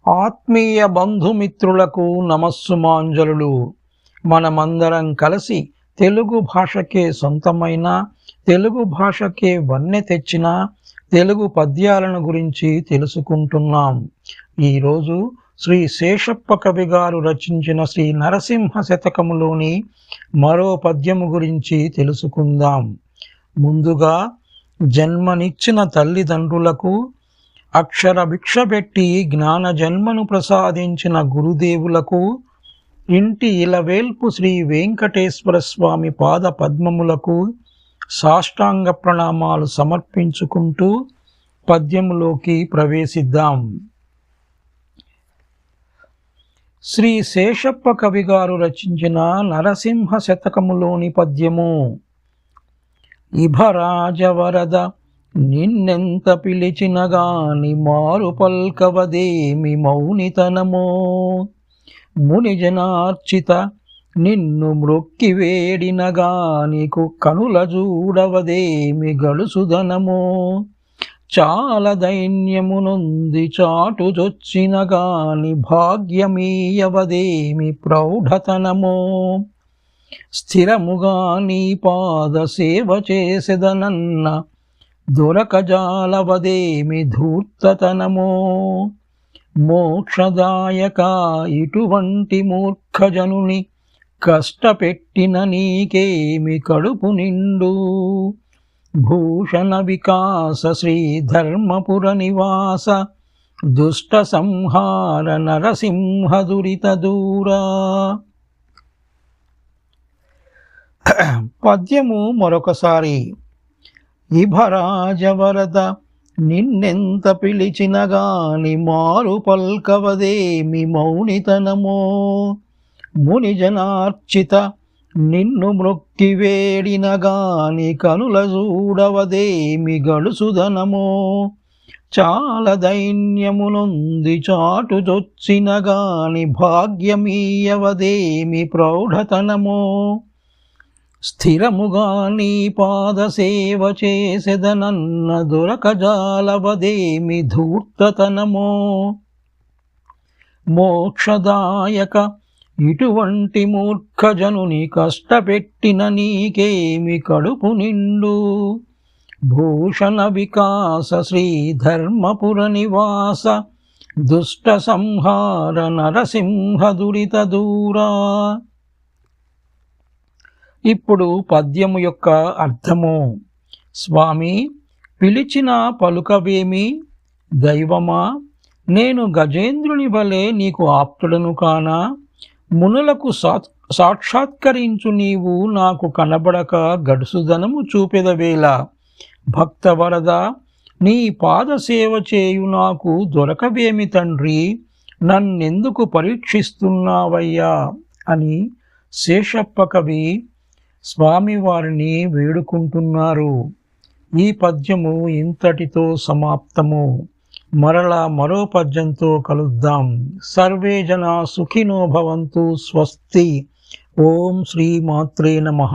ఆత్మీయ బంధుమిత్రులకు నమస్సుమాంజలులు. మనమందరం కలిసి తెలుగు భాషకే సొంతమైన, తెలుగు భాషకే వన్నె తెచ్చిన తెలుగు పద్యాలను గురించి తెలుసుకుంటున్నాం. ఈరోజు శ్రీ శేషప్ప కవి గారు రచించిన శ్రీ నరసింహ శతకములోని మరో పద్యము గురించి తెలుసుకుందాం. ముందుగా, జన్మనిచ్చిన తల్లిదండ్రులకు, అక్షర భిక్షపెట్టి జ్ఞాన జన్మను ప్రసాదించిన గురుదేవులకు, ఇంటి ఇలవేల్పు శ్రీ వెంకటేశ్వర స్వామి పాద పద్మములకు సాష్టాంగ ప్రణామాలు సమర్పించుకుంటూ పద్యములోకి ప్రవేశిద్దాం. శ్రీ శేషప్ప కవి గారు రచించిన నరసింహ శతకములోని పద్యము. ఇభరాజవరద నిన్నెంత పిలిచిన గాని మారు పల్కవదేమి మౌనితనమో, మునిజనార్చిత నిన్ను మ్రొక్కి వేడిన గానికు కనుల చూడవదేమి గడుసుదనమో, చాలా దైన్యమునుంది చాటుజొచ్చిన గాని భాగ్యమీయవదేమి ప్రౌఢతనమో, స్థిరముగా నీ పాద సేవ చేసెదనన్న దొరకజాలవదేమి ధూర్తతనమో, మోక్షదాయక ఇటువంటి మూర్ఖజనుని కష్టపెట్టిన నీకేమి కడుపు నిండు, భూషణ వికాస శ్రీ ధర్మపుర నివాస దుష్ట సంహార నరసింహ దురిత దూరా. పద్యము మరొకసారి. ఇభరాజవరద నిన్నెంత పిలిచిన గాని మారు పల్కవదేమి మౌనితనమో, మునిజనార్చిత నిన్ను మ్రొక్కి వేడిన గాని కనుల చూడవదేమి గడుసుదనమో, చాలా దైన్యమునుంది చాటుజొచ్చిన గాని భాగ్యమీయవదేమి ప్రౌఢతనమో, స్థిరముగా నీ పాద సేవ చేసెదనన్న దొరకజాలవదేమి ధూర్తతనమో, మోక్షదాయక ఇటువంటి మూర్ఖజనుని కష్టపెట్టిన నీకేమి కడుపు నిండు, భూషణ వికాస శ్రీ ధర్మపుర నివాస దుష్ట సంహార నరసింహ దురిత దూరా. ఇప్పుడు పద్యము యొక్క అర్థము. స్వామి, పిలిచిన పలుకవేమి? దైవమా, నేను గజేంద్రుని వలె నీకు ఆప్తుడను కానా? మునులకు సాక్షాత్కరించు నీవు నాకు కనబడక గడుసుదనము చూపెదవేళ. భక్తవరద, నీ పాద సేవ చేయు నాకు దొరకవేమి తండ్రి? నన్నెందుకు పరీక్షిస్తున్నావయ్యా అని శేషప్ప కవి స్వామివారిని వేడుకుంటున్నారు. ఈ పద్యము ఇంతటితో సమాప్తము. మరలా మరో పద్యంతో కలుద్దాం. సర్వే జనా సుఖినో భవంతు. స్వస్తి. ఓం శ్రీ మాత్రే నమః.